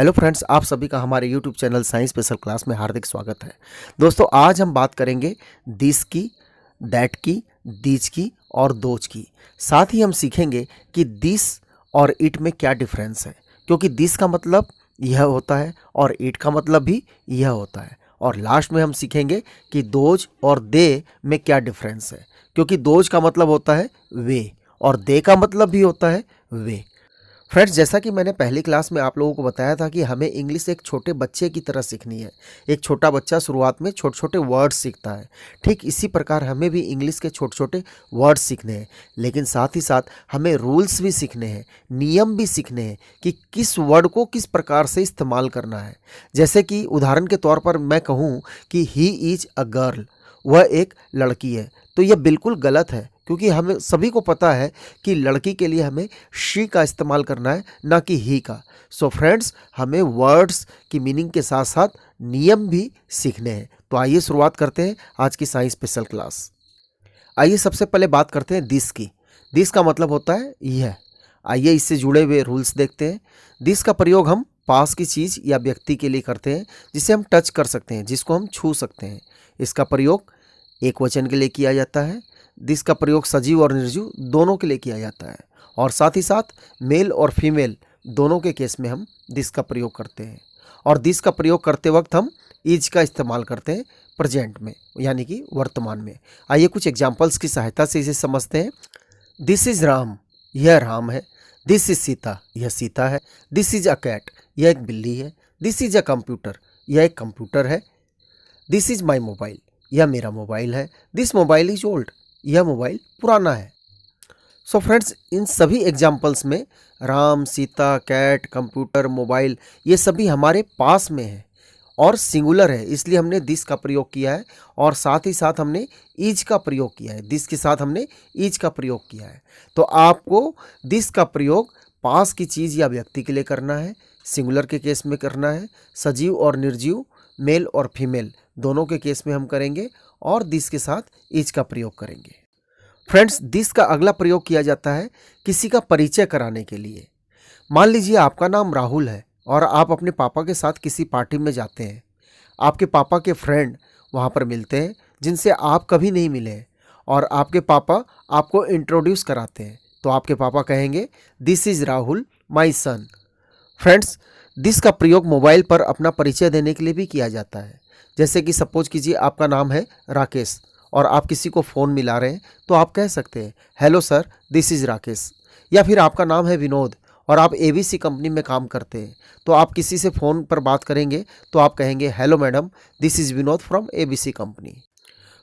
Hello friends, आप सभी का हमारे YouTube channel science special class में हार्दिक स्वागत है। दोस्तों, आज हम बात करेंगे दिस की, दैट की, दीज की और दोज की। साथ ही हम सीखेंगे कि दिस और इट में क्या डिफरेंस है, क्योंकि दिस का मतलब यह होता है और इट का मतलब भी यह होता है। और लास्ट में हम सीखेंगे कि दोज और दे में क्या डिफरेंस है, क्योंकि दोज का मतलब होता है वे और दे का मतलब भी होता है वे। फ्रेंड्स, जैसा कि मैंने पहली क्लास में आप लोगों को बताया था कि हमें इंग्लिश एक छोटे बच्चे की तरह सीखनी है। एक छोटा बच्चा शुरुआत में छोटे छोटे वर्ड्स सीखता है, ठीक इसी प्रकार हमें भी इंग्लिश के छोटे छोटे वर्ड्स सीखने हैं। लेकिन साथ ही साथ हमें रूल्स भी सीखने हैं, नियम भी सीखने हैं कि किस वर्ड को किस प्रकार से इस्तेमाल करना है। जैसे कि उदाहरण के तौर पर मैं कहूँ कि ही इज अ गर्ल, वह एक लड़की है, तो यह बिल्कुल गलत है, क्योंकि हमें सभी को पता है कि लड़की के लिए हमें शी का इस्तेमाल करना है, ना कि ही का। सो फ्रेंड्स, हमें वर्ड्स की मीनिंग के साथ साथ नियम भी सीखने हैं। तो आइए शुरुआत करते हैं आज की साइंस स्पेशल क्लास। आइए सबसे पहले बात करते हैं दिस की। दिस का मतलब होता है यह। आइए इससे जुड़े हुए रूल्स देखते हैं। दिस का प्रयोग हम पास की चीज़ या व्यक्ति के लिए करते हैं जिसे हम टच कर सकते हैं, जिसको हम छू सकते हैं। इसका प्रयोग एक वचन के लिए किया जाता है। दिस का प्रयोग सजीव और निर्जीव दोनों के लिए किया जाता है, और साथ ही साथ मेल और फीमेल दोनों के केस में हम दिस का प्रयोग करते हैं। और दिस का प्रयोग करते वक्त हम इज का इस्तेमाल करते हैं प्रेजेंट में, यानी कि वर्तमान में। आइए कुछ एग्जाम्पल्स की सहायता से इसे समझते हैं। दिस इज राम, यह राम है। दिस इज सीता, यह सीता है। दिस इज अ कैट, यह एक बिल्ली है। दिस इज अ कंप्यूटर, यह एक कंप्यूटर है। दिस इज माई मोबाइल, यह मेरा मोबाइल है। दिस मोबाइल इज ओल्ड, यह मोबाइल पुराना है। सो फ्रेंड्स, इन सभी एग्जाम्पल्स में Ram, Sita, cat, computer, mobile, ये सभी हमारे पास में है और सिंगुलर है, इसलिए हमने दिस का प्रयोग किया है। और साथ ही साथ हमने इज का प्रयोग किया है। दिस के साथ हमने इज का प्रयोग किया है। तो आपको दिस का प्रयोग पास की चीज़ या व्यक्ति के लिए करना है, सिंगुलर के केस में करना है, सजीव और निर्जीव, मेल और फीमेल दोनों के केस में हम करेंगे, और दिस के साथ इज का प्रयोग करेंगे। फ्रेंड्स, दिस का अगला प्रयोग किया जाता है किसी का परिचय कराने के लिए। मान लीजिए आपका नाम राहुल है और आप अपने पापा के साथ किसी पार्टी में जाते हैं। आपके पापा के फ्रेंड वहाँ पर मिलते हैं जिनसे आप कभी नहीं मिले हैं, और आपके पापा आपको इंट्रोड्यूस कराते हैं। तो आपके पापा कहेंगे, this is Rahul my son. Friends, this का प्रयोग मोबाइल पर अपना परिचय देने के लिए भी किया जाता है। जैसे कि सपोज कीजिए आपका नाम है राकेश और आप किसी को फ़ोन मिला रहे हैं, तो आप कह सकते हैं, hello sir, this is Rakesh. या फिर आपका नाम है विनोद और आप एबीसी कंपनी में काम करते हैं, तो आप किसी से फ़ोन पर बात करेंगे तो आप कहेंगे, hello madam, this is Vinod from ABC company.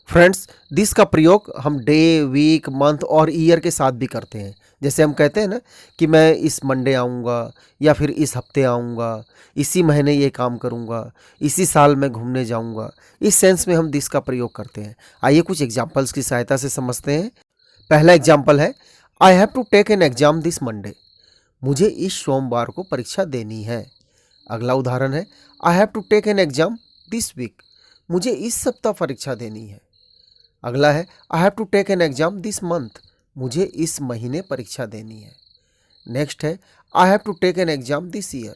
Friends, this का प्रयोग हम डे, वीक, मंथ और ईयर के साथ भी करते हैं। जैसे हम कहते हैं ना कि मैं इस मंडे आऊँगा, या फिर इस हफ्ते आऊँगा, इसी महीने ये काम करूँगा, इसी साल मैं घूमने जाऊँगा। इस सेंस में हम दिस का प्रयोग करते हैं। आइए कुछ एग्जाम्पल्स की सहायता से समझते हैं। पहला एग्जाम्पल है, I have to take an exam this Monday, मुझे इस सोमवार को परीक्षा देनी है। अगला उदाहरण है, I have to take an exam this week, मुझे इस सप्ताह परीक्षा देनी है। अगला है, I have to take an exam this month, मुझे इस महीने परीक्षा देनी है। नेक्स्ट है, I have to take an exam this year,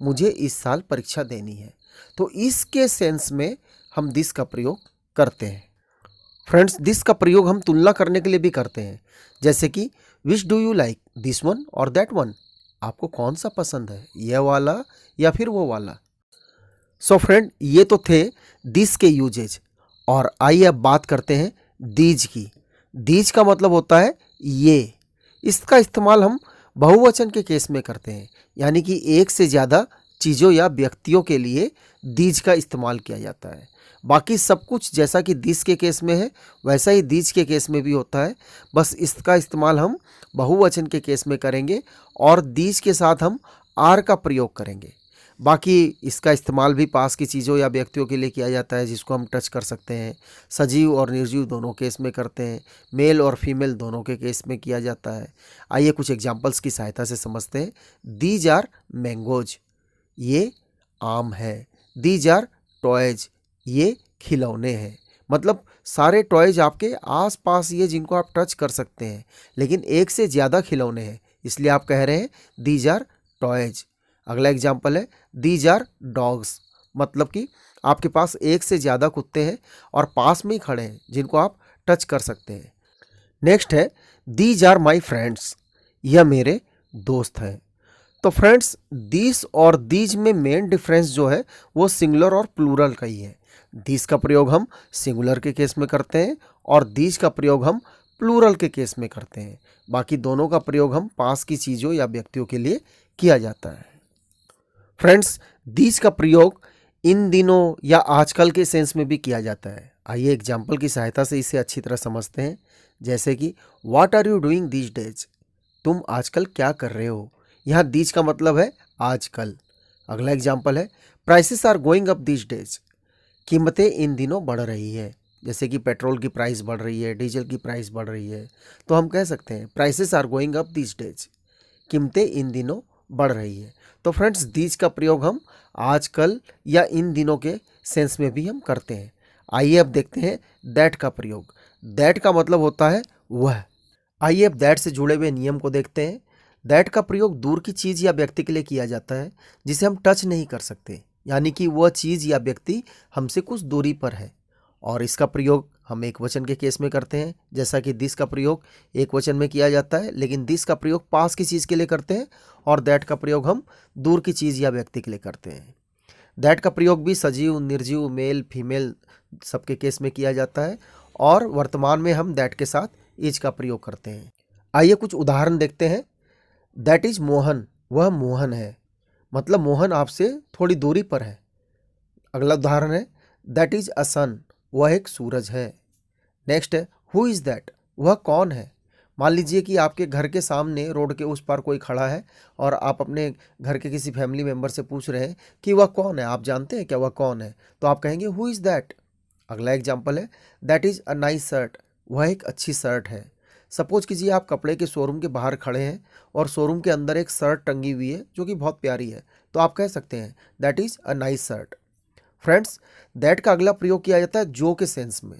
मुझे इस साल परीक्षा देनी है। तो इसके सेंस में हम दिस का प्रयोग करते हैं। फ्रेंड्स, दिस का प्रयोग हम तुलना करने के लिए भी करते हैं। जैसे कि which do you like, this one और दैट वन, आपको कौन सा पसंद है, यह वाला या फिर वो वाला। सो फ्रेंड, ये तो थे दिस के यूजेज, और आइए अब बात करते हैं दीज की। दीज का मतलब होता है ये। इसका इस्तेमाल हम बहुवचन के केस में करते हैं, यानी कि एक से ज़्यादा चीज़ों या व्यक्तियों के लिए दीज का इस्तेमाल किया जाता है। बाकी सब कुछ जैसा कि दिस के केस में है, वैसा ही दीज के केस में भी होता है। बस इसका इस्तेमाल हम बहुवचन के केस में करेंगे, और दीज के साथ हम आर का प्रयोग करेंगे। बाकी इसका इस्तेमाल भी पास की चीज़ों या व्यक्तियों के लिए किया जाता है जिसको हम टच कर सकते हैं। सजीव और निर्जीव दोनों केस में करते हैं, मेल और फीमेल दोनों के केस में किया जाता है। आइए कुछ एग्जांपल्स की सहायता से समझते हैं। दीज आर मैंगोज, ये आम है। दीज आर टॉयज, ये खिलौने हैं। मतलब सारे टॉयज आपके आस पास ये जिनको आप टच कर सकते हैं, लेकिन एक से ज़्यादा खिलौने हैं, इसलिए आप कह रहे हैं दीज आर टॉयज। अगला एग्जाम्पल है दीज आर डॉग्स, मतलब कि आपके पास एक से ज़्यादा कुत्ते हैं और पास में ही खड़े हैं जिनको आप टच कर सकते हैं। नेक्स्ट है दीज आर माई फ्रेंड्स, यह मेरे दोस्त हैं। तो फ्रेंड्स दिस और दीज में मेन डिफरेंस जो है वो सिंगुलर और प्लूरल का ही है। दिस का प्रयोग हम सिंगुलर के केस में करते हैं और दीज का प्रयोग हम प्लूरल के केस में करते हैं। बाकी दोनों का प्रयोग हम पास की चीज़ों या व्यक्तियों के लिए किया जाता है। फ्रेंड्स दीज का प्रयोग इन दिनों या आजकल के सेंस में भी किया जाता है। आइए एग्जाम्पल की सहायता से इसे अच्छी तरह समझते हैं। जैसे कि what are you doing these days, तुम आजकल क्या कर रहे हो। यहाँ दीज का मतलब है आजकल। अगला एग्जाम्पल है prices are going up these days, कीमतें इन दिनों बढ़ रही है। जैसे कि पेट्रोल की प्राइस बढ़ रही है, डीजल की प्राइस बढ़ रही है, तो हम कह सकते हैं prices are going up these days, कीमतें इन दिनों बढ़ रही है। तो फ्रेंड्स दीज का प्रयोग हम आजकल या इन दिनों के सेंस में भी हम करते हैं। आइए अब देखते हैं दैट का प्रयोग। दैट का मतलब होता है वह। आइए अब दैट से जुड़े हुए नियम को देखते हैं। दैट का प्रयोग दूर की चीज़ या व्यक्ति के लिए किया जाता है जिसे हम टच नहीं कर सकते, यानी कि वह चीज़ या व्यक्ति हमसे कुछ दूरी पर है। और इसका प्रयोग हम एक वचन के केस में करते हैं, जैसा कि दिस का प्रयोग एक वचन में किया जाता है, लेकिन दिस का प्रयोग पास की चीज़ के लिए करते हैं और दैट का प्रयोग हम दूर की चीज़ या व्यक्ति के लिए करते हैं। दैट का प्रयोग भी सजीव, निर्जीव, मेल, फीमेल सबके केस में किया जाता है और वर्तमान में हम दैट के साथ इज का प्रयोग करते हैं। आइए कुछ उदाहरण देखते हैं। दैट इज मोहन, वह मोहन है, मतलब मोहन आपसे थोड़ी दूरी पर है। अगला उदाहरण है दैट इज अ सन, वह एक सूरज है। नेक्स्ट है हु इज़ दैट, वह कौन है। मान लीजिए कि आपके घर के सामने रोड के उस पार कोई खड़ा है और आप अपने घर के किसी फैमिली मेम्बर से पूछ रहे हैं कि वह कौन है, आप जानते हैं क्या वह कौन है, तो आप कहेंगे हु इज़ दैट। अगला एग्जाम्पल है that is a nice shirt, वह एक अच्छी शर्ट है। सपोज कीजिए आप कपड़े के शोरूम के बाहर खड़े हैं और शोरूम के अंदर एक शर्ट टंगी हुई है जो कि बहुत प्यारी है, तो आप कह सकते हैं that is a nice shirt. Friends that का अगला प्रयोग किया जाता है जो के सेंस में।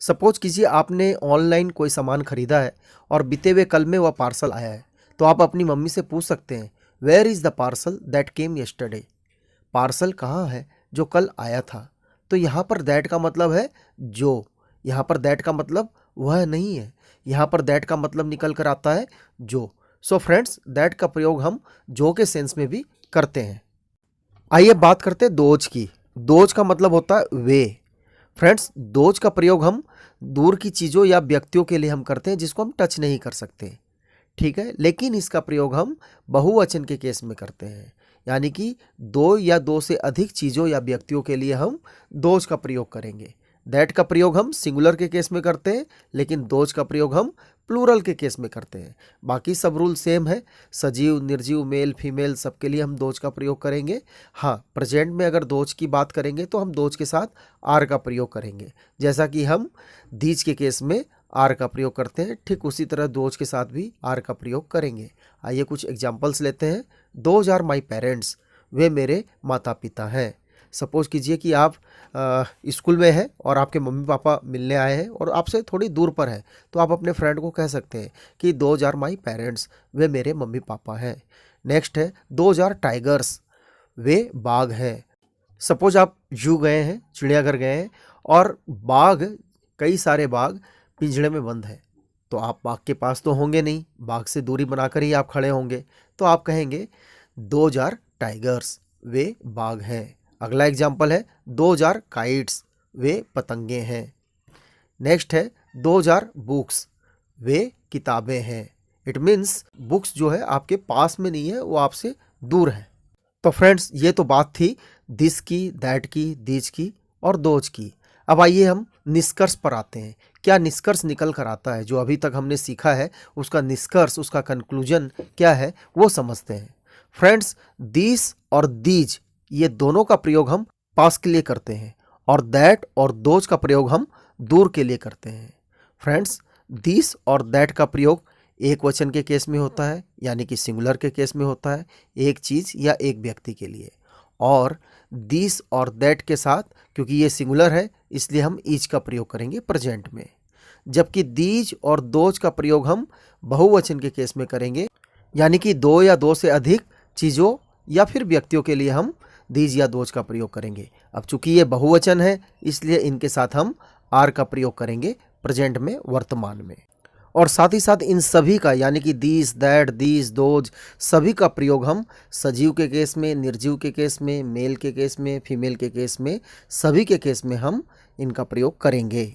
सपोज कीजिए आपने ऑनलाइन कोई सामान खरीदा है और बीते हुए कल में वह पार्सल आया है, तो आप अपनी मम्मी से पूछ सकते हैं where is the parcel that came yesterday, parcel कहाँ है जो कल आया था। तो यहाँ पर दैट का मतलब है जो, यहाँ पर दैट का मतलब वह नहीं है, यहाँ पर दैट का मतलब निकल कर आता है जो। सो फ्रेंड्स दैट का प्रयोग हम जो के सेंस में भी करते हैं। आइए बात करते हैं दोज की। दोज का मतलब होता है वे। फ्रेंड्स दोज का प्रयोग हम दूर की चीज़ों या व्यक्तियों के लिए हम करते हैं जिसको हम टच नहीं कर सकते, ठीक है, लेकिन इसका प्रयोग हम बहुवचन के केस में करते हैं, यानी कि दो या दो से अधिक चीज़ों या व्यक्तियों के लिए हम दोज का प्रयोग करेंगे। दैट का प्रयोग हम सिंगुलर के केस में करते हैं, लेकिन दोज का प्रयोग हम प्लूरल के केस में करते हैं। बाकी सब रूल सेम है, सजीव, निर्जीव, मेल, फीमेल सबके लिए हम दोज का प्रयोग करेंगे। हाँ, प्रेजेंट में अगर दोज की बात करेंगे तो हम दोज के साथ आर का प्रयोग करेंगे, जैसा कि हम दीज के केस में आर का प्रयोग करते हैं, ठीक उसी तरह दोज के साथ भी आर का प्रयोग करेंगे। आइए कुछ एग्जाम्पल्स लेते हैं। दोज आर माई पेरेंट्स, वे मेरे माता पिता हैं। सपोज कीजिए कि आप स्कूल में हैं और आपके मम्मी पापा मिलने आए हैं और आपसे थोड़ी दूर पर है, तो आप अपने फ्रेंड को कह सकते हैं कि दोज आर माई पेरेंट्स, वे मेरे मम्मी पापा हैं। नेक्स्ट है दोज आर टाइगर्स, वे बाघ हैं। सपोज आप जू गए हैं, चिड़ियाघर गए हैं और बाघ, कई सारे बाघ पिंजड़े में बंद है, तो आप बाघ के पास तो होंगे नहीं, बाघ से दूरी बनाकर ही आप खड़े होंगे, तो आप कहेंगे दोज आर टाइगर्स, वे बाघ हैं। अगला एग्जाम्पल है दोज आर काइट्स, वे पतंगे हैं। नेक्स्ट है दोज आर बुक्स, वे किताबें हैं। इट मीन्स बुक्स जो है आपके पास में नहीं है, वो आपसे दूर है। तो फ्रेंड्स ये तो बात थी दिस की, दैट की, दीज की और दोज की। अब आइए हम निष्कर्ष पर आते हैं। क्या निष्कर्ष निकल कर आता है, जो अभी तक हमने सीखा है उसका निष्कर्ष, उसका कंक्लूजन क्या है वो समझते हैं। फ्रेंड्स दिस और दीज ये दोनों का प्रयोग हम पास के लिए करते हैं और दैट और दोज का प्रयोग हम दूर के लिए करते हैं। फ्रेंड्स दिस और दैट का प्रयोग एक वचन के केस में होता है, यानी कि सिंगुलर के केस में होता है, एक चीज़ या एक व्यक्ति के लिए। और दिस और दैट के साथ, क्योंकि ये सिंगुलर है इसलिए हम ईच का प्रयोग करेंगे प्रेजेंट में। जबकि दीज और दोज का प्रयोग हम बहुवचन के केस में करेंगे, यानी कि दो या दो से अधिक चीज़ों या फिर व्यक्तियों के लिए हम दीज या दोज का प्रयोग करेंगे। अब चूंकि ये बहुवचन है इसलिए इनके साथ हम आर का प्रयोग करेंगे प्रेजेंट में, वर्तमान में। और साथ ही साथ इन सभी का यानी कि दीज, दैट, दीज, दोज सभी का प्रयोग हम सजीव के केस में, निर्जीव के केस में, मेल के केस में, फीमेल के केस में, सभी के केस में हम इनका प्रयोग करेंगे।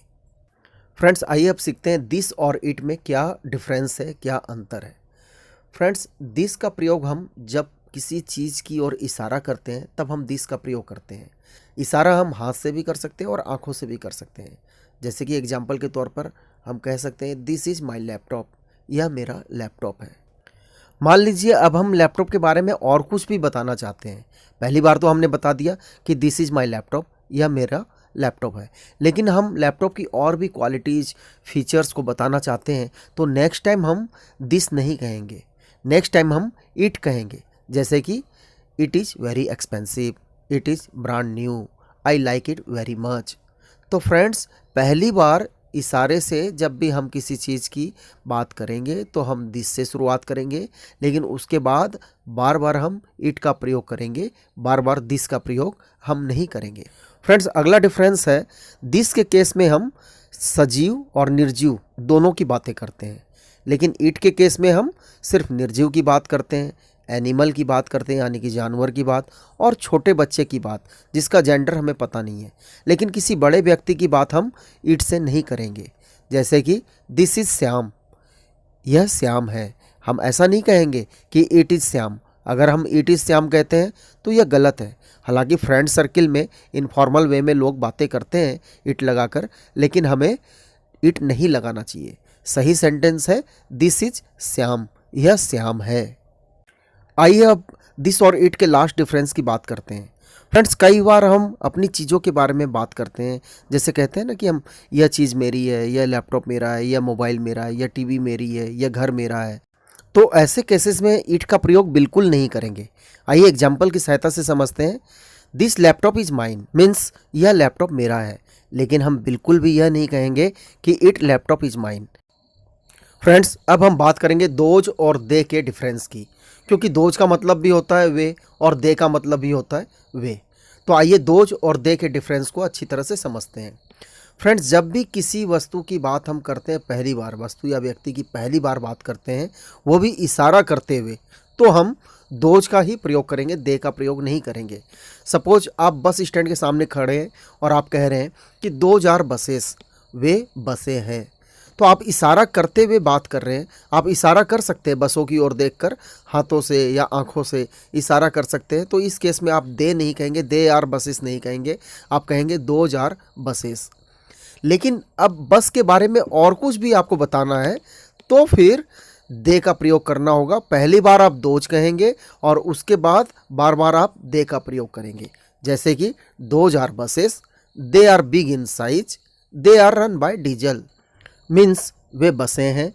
फ्रेंड्स आइए अब सीखते हैं दिस और इट में क्या डिफरेंस है, क्या अंतर है। फ्रेंड्स दिस का प्रयोग हम जब किसी चीज़ की ओर इशारा करते हैं तब हम दिस का प्रयोग करते हैं। इशारा हम हाथ से भी कर सकते हैं और आंखों से भी कर सकते हैं। जैसे कि एग्जाम्पल के तौर पर हम कह सकते हैं दिस इज़ माई लैपटॉप, यह मेरा लैपटॉप है। मान लीजिए अब हम लैपटॉप के बारे में और कुछ भी बताना चाहते हैं। पहली बार तो हमने बता दिया कि दिस इज़ माई लैपटॉप, यह मेरा लैपटॉप है, लेकिन हम लैपटॉप की और भी क्वालिटीज़, फीचर्स को बताना चाहते हैं तो नेक्स्ट टाइम हम दिस नहीं कहेंगे, नेक्स्ट टाइम हम इट कहेंगे। जैसे कि it is very expensive, it is brand new, I like it very much. तो फ्रेंड्स पहली बार इशारे से जब भी हम किसी चीज़ की बात करेंगे तो हम दिस से शुरुआत करेंगे, लेकिन उसके बाद बार बार हम इट का प्रयोग करेंगे, बार बार दिस का प्रयोग हम नहीं करेंगे। फ्रेंड्स अगला डिफरेंस है, दिस के केस में हम सजीव और निर्जीव दोनों की बातें करते हैं, लेकिन इट के केस में हम सिर्फ निर्जीव की बात करते हैं, एनिमल की बात करते हैं यानी कि जानवर की बात, और छोटे बच्चे की बात जिसका जेंडर हमें पता नहीं है। लेकिन किसी बड़े व्यक्ति की बात हम इट से नहीं करेंगे। जैसे कि दिस इज़ श्याम, यह श्याम है, हम ऐसा नहीं कहेंगे कि इट इज़ श्याम। अगर हम इट इज़ श्याम कहते हैं तो यह गलत है। हालांकि फ्रेंड सर्किल में इनफॉर्मल वे में लोग बातें करते हैं इट लगाकर, लेकिन हमें इट नहीं लगाना चाहिए। सही सेंटेंस है दिस इज श्याम, यह श्याम है। आइए अब दिस और इट के लास्ट डिफरेंस की बात करते हैं। फ्रेंड्स कई बार हम अपनी चीज़ों के बारे में बात करते हैं, जैसे कहते हैं ना कि हम यह चीज़ मेरी है, यह लैपटॉप मेरा है, यह मोबाइल मेरा है, यह टीवी मेरी है, यह घर मेरा है। तो ऐसे केसेस में इट का प्रयोग बिल्कुल नहीं करेंगे। आइए एग्जाम्पल की सहायता से समझते हैं। This laptop is mine means यह लैपटॉप मेरा है, लेकिन हम बिल्कुल भी यह नहीं कहेंगे कि it laptop is mine. Friends अब हम बात करेंगे दोज और दे के डिफरेंस की, क्योंकि दोज का मतलब भी होता है वे और दे का मतलब भी होता है वे। तो आइए दोज और दे के डिफरेंस को अच्छी तरह से समझते हैं। फ्रेंड्स जब भी किसी वस्तु की बात हम करते हैं पहली बार, वस्तु या व्यक्ति की पहली बार बात करते हैं, वो भी इशारा करते हुए, तो हम दोज का ही प्रयोग करेंगे, दे का प्रयोग नहीं करेंगे। सपोज आप बस स्टैंड के सामने खड़े हैं और आप कह रहे हैं कि 2000 बसेस, वे बसें हैं। तो आप इशारा करते हुए बात कर रहे हैं। आप इशारा कर सकते हैं बसों की ओर देखकर, हाथों से या आंखों से इशारा कर सकते हैं। तो इस केस में आप दे नहीं कहेंगे, दे आर बसेस नहीं कहेंगे, आप कहेंगे 2000 बसेस। लेकिन अब बस के बारे में और कुछ भी आपको बताना है तो फिर दे का प्रयोग करना होगा। पहली बार आप दोज कहेंगे और उसके बाद बार बार आप दे का प्रयोग करेंगे। जैसे कि 2000 buses, they are big in size, they are run by diesel. Means वे बसें हैं,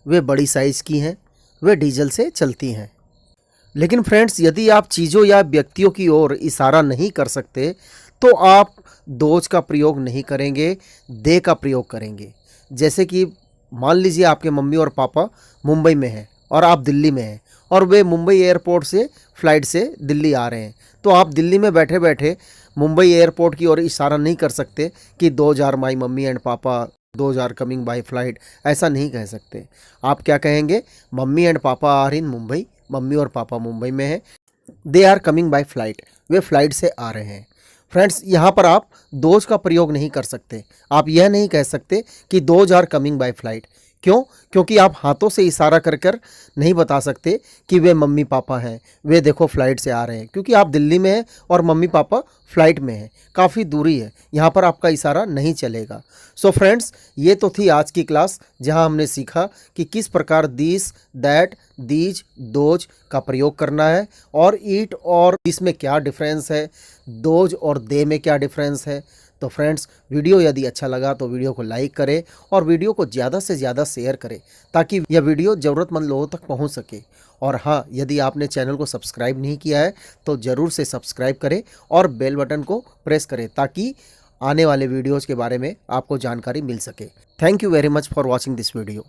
वे बड़ी साइज़ की हैं, वे डीजल से चलती हैं। लेकिन फ्रेंड्स यदि आप चीज़ों या व्यक्तियों की ओर इशारा नहीं कर सकते तो आप दोज का प्रयोग नहीं करेंगे, दे का प्रयोग करेंगे। जैसे कि मान लीजिए आपके मम्मी और पापा मुंबई में हैं और आप दिल्ली में हैं और वे मुंबई एयरपोर्ट से फ़्लाइट से दिल्ली आ रहे हैं। तो आप दिल्ली में बैठे बैठे मुंबई एयरपोर्ट की ओर इशारा नहीं कर सकते कि 2000 माई मम्मी एंड पापा, 2000 कमिंग बाय फ्लाइट, ऐसा नहीं कह सकते। आप क्या कहेंगे, mummy and papa are in Mumbai, मम्मी और पापा मुंबई में हैं, they are coming by flight, वे फ्लाइट से आ रहे हैं। फ्रेंड्स यहाँ पर आप दोज का प्रयोग नहीं कर सकते। आप यह नहीं कह सकते कि 2000 कमिंग बाय फ्लाइट। क्यों? क्योंकि आप हाथों से इशारा कर कर नहीं बता सकते कि वे मम्मी पापा हैं, वे देखो फ्लाइट से आ रहे हैं, क्योंकि आप दिल्ली में हैं और मम्मी पापा फ्लाइट में हैं, काफ़ी दूरी है, यहाँ पर आपका इशारा नहीं चलेगा। सो फ्रेंड्स ये तो थी आज की क्लास जहाँ हमने सीखा कि किस प्रकार दिस, दैट, दीज, दोज का प्रयोग करना है और ईट और दिस में क्या डिफरेंस है, दोज और दे में क्या डिफरेंस है। तो फ्रेंड्स वीडियो यदि अच्छा लगा तो वीडियो को लाइक करें और वीडियो को ज़्यादा से ज़्यादा शेयर करें ताकि यह वीडियो ज़रूरतमंद लोगों तक पहुंच सके। और हाँ, यदि आपने चैनल को सब्सक्राइब नहीं किया है तो ज़रूर से सब्सक्राइब करें और बेल बटन को प्रेस करें ताकि आने वाले वीडियोज़ के बारे में आपको जानकारी मिल सके। Thank you very much for watching this video.